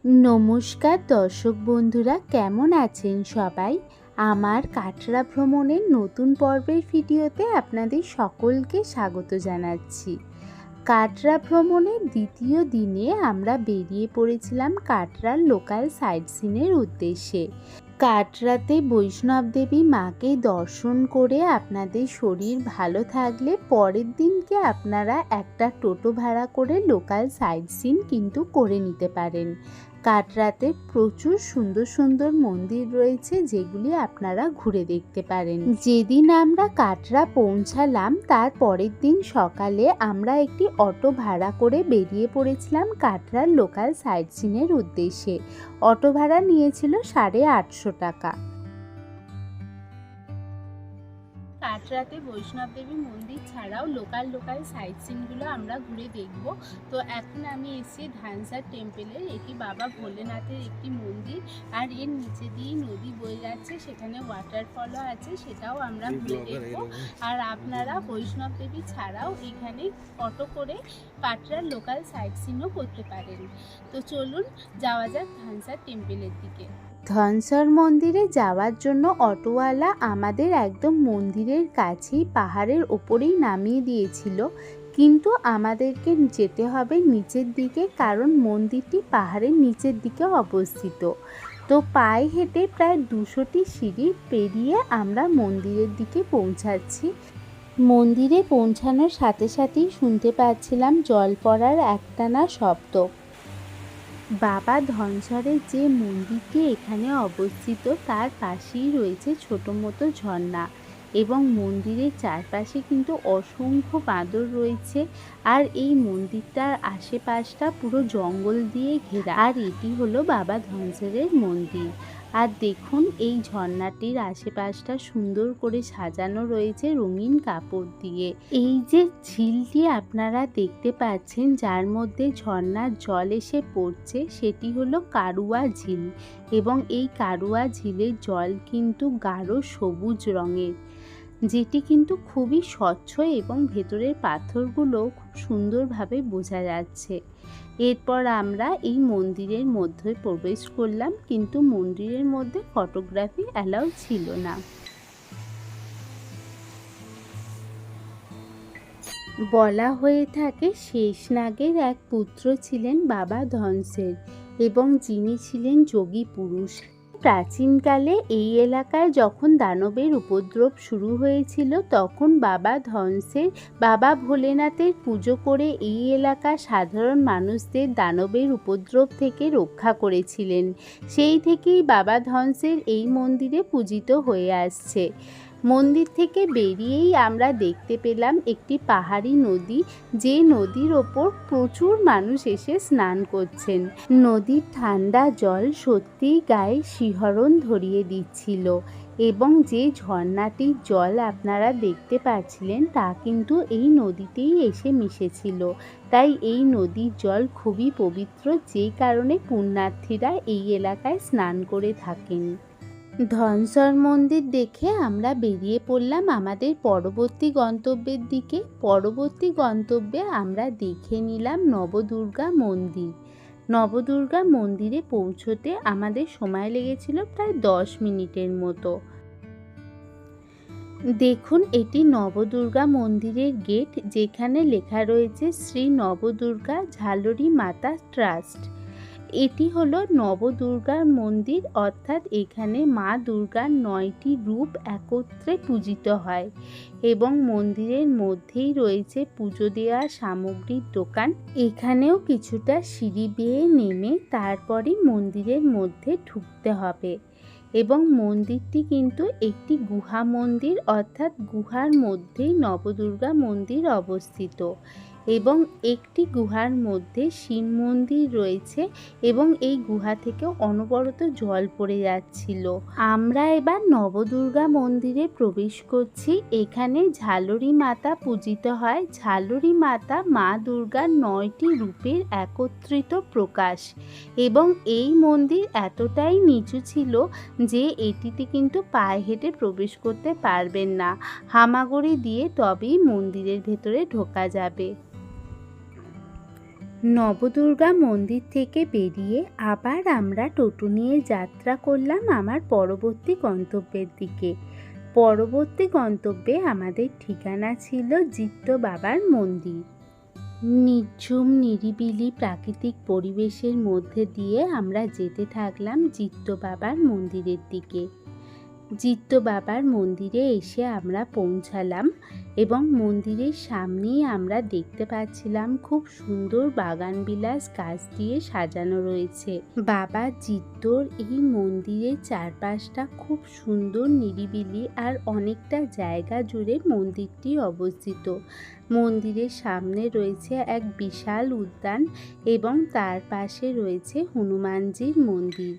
নমস্কার দর্শক বন্ধুরা, কেমন আছেন সবাই? আমার কাটরা ভ্রমণের নতুন পর্বের ভিডিওতে আপনাদের সকলকে স্বাগত জানাচ্ছি। কাটরা ভ্রমণের দ্বিতীয় দিনে আমরা বেরিয়ে পড়েছিলাম কাটরার লোকাল সাইট সিনের উদ্দেশ্যে। কাটরাতে বৈষ্ণব দেবী মাকে দর্শন করে আপনাদের শরীর ভালো থাকলে পরের দিনকে আপনারা একটা টোটো ভাড়া করে লোকাল সাইট সিন কিন্তু করে নিতে পারেন। কাটরাতে প্রচুর সুন্দর সুন্দর মন্দির রয়েছে, যেগুলি আপনারা ঘুরে দেখতে পারেন। যেদিন আমরা কাটরা পৌঁছালাম তার পরের দিন সকালে আমরা একটি অটো ভাড়া করে বেরিয়ে পড়েছিলাম কাটরার লোকাল সাইট সিনের উদ্দেশ্যে। অটো ভাড়া নিয়েছিল 850 টাকা। কাটরাতে বৈষ্ণব দেবী মন্দির ছাড়াও লোকাল সাইট সিনগুলো আমরা ঘুরে দেখব। তো এখন আমি এসেছি ধানসার টেম্পেলের। এটি বাবা ভোলেনাথের একটি মন্দির, আর এর নিচে দিয়ে নদী বয়ে যাচ্ছে, সেখানে ওয়াটারফলও আছে, সেটাও আমরা ঘুরে দেখব। আর আপনারা বৈষ্ণব দেবী ছাড়াও এখানে অটো করে কাটরার লোকাল সাইট সিনও করতে পারেন। তো চলুন যাওয়া যাক ধানসার টেম্পেলের দিকে। ধনসর মন্দিরে যাওয়ার জন্য অটোওয়ালা আমাদের একদম মন্দিরের কাছেই পাহাড়ের ওপরেই নামিয়ে দিয়েছিল, কিন্তু আমাদেরকে যেতে হবে নিচের দিকে, কারণ মন্দিরটি পাহাড়ের নিচের দিকে অবস্থিত। তো পায়ে হেঁটে প্রায় 200টি সিঁড়ি পেরিয়ে আমরা মন্দিরের দিকে পৌঁছাচ্ছি। মন্দিরে পৌঁছানোর সাথে সাথেই শুনতে পাচ্ছিলাম জল পড়ার একটানা শব্দ। বাবা ধনসরের যে মন্দিরটি এখানে অবস্থিত তার পাশেই রয়েছে ছোটো মতো ঝর্ণা, এবং মন্দিরের চারপাশে কিন্তু অসংখ্য বাঁদর রয়েছে। আর এই মন্দিরটার আশেপাশটা পুরো জঙ্গল দিয়ে ঘেরা। আর এটি হলো বাবা ধনসরের মন্দির। আর দেখুন এই ঝর্ণাটির আশেপাশটা সুন্দর করে সাজানো রয়েছে রঙিন কাপড় দিয়ে। এই যে ঝিলটি আপনারা দেখতে পাচ্ছেন, যার মধ্যে ঝর্ণার জল এসে পড়ছে, সেটি হলো কারুয়া ঝিল। এবং এই কারুয়া ঝিলের জল কিন্তু গাঢ় সবুজ রঙের, যেটি কিন্তু খুবই স্বচ্ছ, এবং ভেতরের পাথরগুলো খুব সুন্দরভাবে বোঝা যাচ্ছে। এরপর আমরা এই মন্দিরের মধ্যে প্রবেশ করলাম, কিন্তু মন্দিরের মধ্যে ফটোগ্রাফি অ্যালাউ ছিল না। বলা হয়ে থাকে শেষনাগের এক পুত্র ছিলেন বাবা ধনসের, এবং যিনি ছিলেন যোগী পুরুষ। প্রাচীনকালে এই এলাকায় যখন দানবের উপদ্রব শুরু হয়েছিল, তখন বাবা ধনসের বাবা ভোলেনাথের পুজো করে এই এলাকার সাধারণ মানুষদের দানবের উপদ্রব থেকে রক্ষা করেছিলেন। সেই থেকেই বাবা ধনসের এই মন্দিরে পূজিত হয়ে আসছে। মন্দির থেকে বেরিয়েই আমরা দেখতে পেলাম একটি পাহাড়ি নদী, যে নদীর ওপর প্রচুর মানুষ এসে স্নান করছেন। নদীর ঠান্ডা জল সত্যিই গায়ে শিহরণ ধরিয়ে দিচ্ছিল, এবং যে ঝর্ণাটির জল আপনারা দেখতে পাচ্ছিলেন তা কিন্তু এই নদীতেই এসে মিশেছিল। তাই এই নদীর জল খুবই পবিত্র, যেই কারণে পুণ্যার্থীরা এই এলাকায় স্নান করে থাকেন। ধনসর মন্দির দেখে আমরা বেরিয়ে পড়লাম আমাদের পরবর্তী গন্তব্যের দিকে। পরবর্তী গন্তব্যে আমরা দেখে নিলাম নবদুর্গা মন্দির। নবদুর্গা মন্দিরে পৌঁছতে আমাদের সময় লেগেছিল প্রায় 10 মিনিটের মতো। দেখুন এটি নবদুর্গা মন্দিরের গেট, যেখানে লেখা রয়েছে শ্রী নবদুর্গা ঝালরি মাতা ট্রাস্ট। এটি হলো নবদুর্গার মন্দির, অর্থাৎ এখানে মা দুর্গার 9টি রূপ একত্রে পূজিত হয়, এবং মন্দিরের মধ্যেই রয়েছে পুজো দেওয়া সামগ্রীর দোকান। এখানেও কিছুটা সিঁড়ি বেয়ে নেমে তারপরে মন্দিরের মধ্যে ঢুকতে হবে। এবং মন্দিরটি কিন্তু একটি গুহা মন্দির, অর্থাৎ গুহার মধ্যেই নবদুর্গা মন্দির অবস্থিত, এবং একটি গুহার মধ্যে শিব মন্দির রয়েছে, এবং এই গুহা থেকে অনবরত জল পড়ে যাচ্ছিল। আমরা এবার নবদুর্গা মন্দিরে প্রবেশ করছি। এখানে ঝালরি মাতা পূজিত হয়। ঝালরি মাতা মা দুর্গার 9টি রূপের একত্রিত প্রকাশ, এবং এই মন্দির এতটাই নিচু ছিল যে এটিতে কিন্তু পায়ে হেঁটে প্রবেশ করতে পারবেন না, হামাগুড়ি দিয়ে তবেই মন্দিরের ভেতরে ঢোকা যাবে। নবদুর্গা মন্দির থেকে বেরিয়ে আবার আমরা টোটো নিয়ে যাত্রা করলাম আমার পরবর্তী গন্তব্যের দিকে। পরবর্তী গন্তব্যে আমাদের ঠিকানা ছিল জিত্ত বাবার মন্দির। নিঝুম নিরিবিলি প্রাকৃতিক পরিবেশের মধ্যে দিয়ে আমরা যেতে থাকলাম জিত্ত বাবার মন্দিরের দিকে। জিত্ত বাবার মন্দিরে এসে আমরা পৌঁছালাম এবং মন্দিরের সামনেই আমরা দেখতে পাচ্ছিলাম খুব সুন্দর বাগানবিলাস গাছ দিয়ে সাজানো রয়েছে। বাবা জিত্তর এই মন্দিরের চারপাশটা খুব সুন্দর নিরিবিলি আর অনেকটা জায়গা জুড়ে মন্দিরটি অবস্থিত। মন্দিরের সামনে রয়েছে এক বিশাল উদ্যান এবং তার পাশে রয়েছে হনুমানজির মন্দির।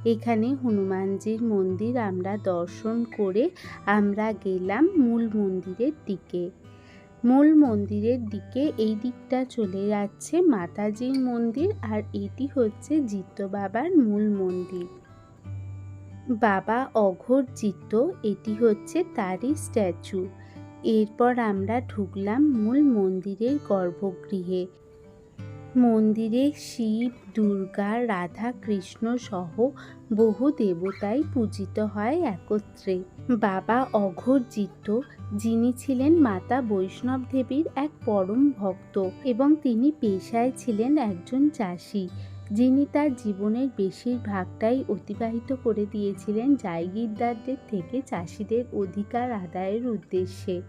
এখানে হনুমানজির মন্দির আমরা দর্শন করে আমরা গেলাম মূল মন্দিরের দিকে। মূল মন্দিরের দিকে এই দিকটা চলে যাচ্ছে মাতাজির মন্দির, আর এটি হচ্ছে জিত্ত বাবার মূল মন্দির। বাবা অঘোর জিত্ত, এটি হচ্ছে তারই স্ট্যাচু। এরপর আমরা ঢুকলাম মূল মন্দিরের গর্ভগৃহে। মন্দিরে শিব, দুর্গা, রাধা, কৃষ্ণ সহ বহু দেবতাই পূজিত হয় একত্রে। বাবা অঘোর জিত্ত, যিনি ছিলেন মাতা বৈষ্ণব দেবীর এক পরম ভক্ত এবং তিনি পেশায় ছিলেন একজন চাষি, যিনি তার জীবনের বেশিরভাগটাই অতিবাহিত করে দিয়েছিলেন জায়গিরদারদের থেকে চাষিদের অধিকার আদায়ের উদ্দেশ্যে।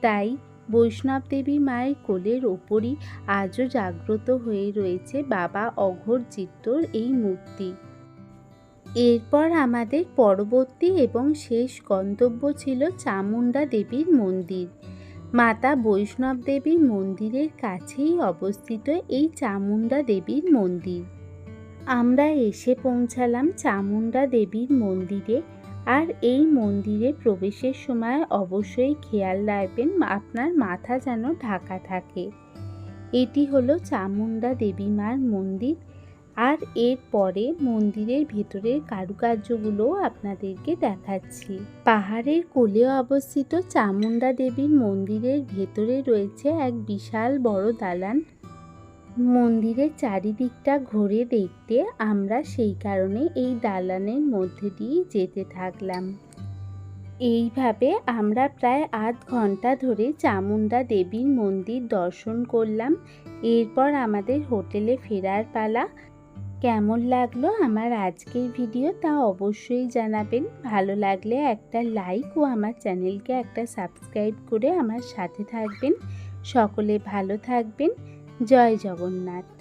তাই বৈষ্ণব দেবী মায়ের কোলের ওপরই আজও জাগ্রত হয়ে রয়েছে বাবা অঘোর জিত্তর এই মূর্তি। এরপর আমাদের পরবর্তী এবং শেষ গন্তব্য ছিল চামুণ্ডা দেবীর মন্দির। মাতা বৈষ্ণব দেবীর মন্দিরের কাছেই অবস্থিত এই চামুণ্ডা দেবীর মন্দির। আমরা এসে পৌঁছালাম চামুণ্ডা দেবীর মন্দিরে। আর এই মন্দিরে প্রবেশের সময় অবশ্যই খেয়াল রাখবেন আপনার মাথা যেন ঢাকা থাকে। এটি হলো চামুণ্ডা দেবী মার মন্দির। আর এরপরে মন্দিরের ভেতরের কারুকার্যগুলো আপনাদেরকে দেখাচ্ছি। পাহাড়ের কোলে অবস্থিত চামুণ্ডা দেবীর মন্দিরের ভেতরে রয়েছে এক বিশাল বড় দালান। মন্দিরের চারিদিকটা ঘুরে দেখতে আমরা সেই কারণে এই দালানের মধ্যে দিয়ে যেতে থাকলাম। এইভাবে আমরা প্রায় আধ ঘন্টা ধরে চামুণ্ডা দেবীর মন্দির দর্শন করলাম। এরপর আমাদের হোটেলে ফেরার পালা। কেমন লাগলো আমার আজকের ভিডিও তা অবশ্যই জানাবেন। ভালো লাগলে একটা লাইক ও আমার চ্যানেলকে একটা সাবস্ক্রাইব করে আমার সাথে থাকবেন। সকলে ভালো থাকবেন। জয় জগন্নাথ।